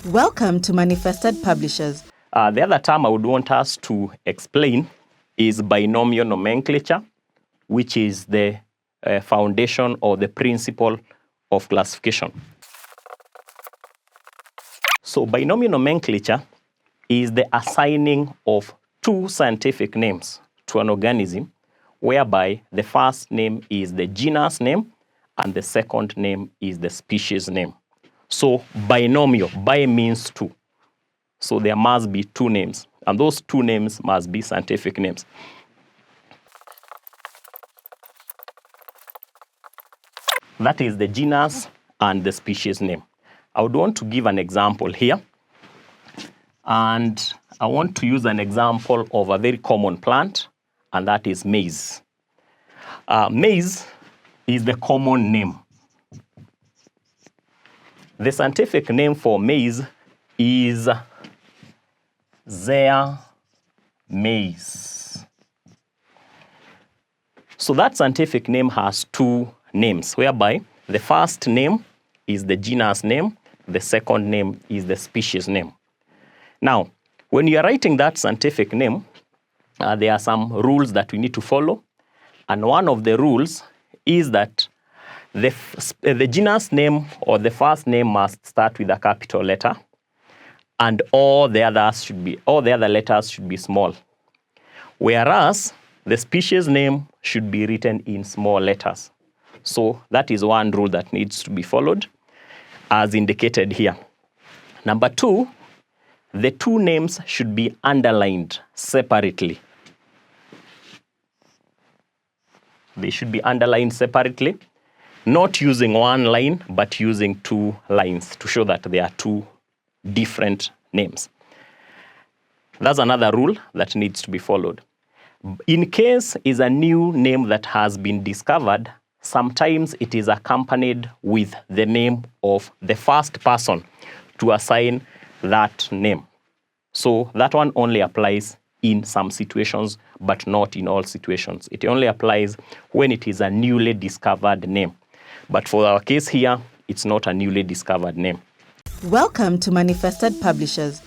Welcome to Manifested Publishers. The other term I would want us to explain is binomial nomenclature, which is the foundation or the principle of classification. So binomial nomenclature is the assigning of two scientific names to an organism, whereby the first name is the genus name and the second name is the species name. So binomial, bi means two. So there must be two names, and those two names must be scientific names. That is the genus and the species name. I would want to give an example here. And I want to use an example of a very common plant, and that is maize. Maize is the common name. The scientific name for maize is Zea mays. So that scientific name has two names, whereby the first name is the genus name, the second name is the species name. Now, when you are writing that scientific name, there are some rules that we need to follow. And one of the rules is that the genus name or the first name must start with a capital letter, and all the other letters should be small. Whereas the species name should be written in small letters. So that is one rule that needs to be followed, as indicated here. Number two, the two names should be underlined separately. They should be underlined separately, not using one line, but using two lines to show that they are two different names. That's another rule that needs to be followed. In case is a new name that has been discovered, sometimes it is accompanied with the name of the first person to assign that name. So that one only applies in some situations, but not in all situations. It only applies when it is a newly discovered name. But for our case here, it's not a newly discovered name. Welcome to Manifested Publishers.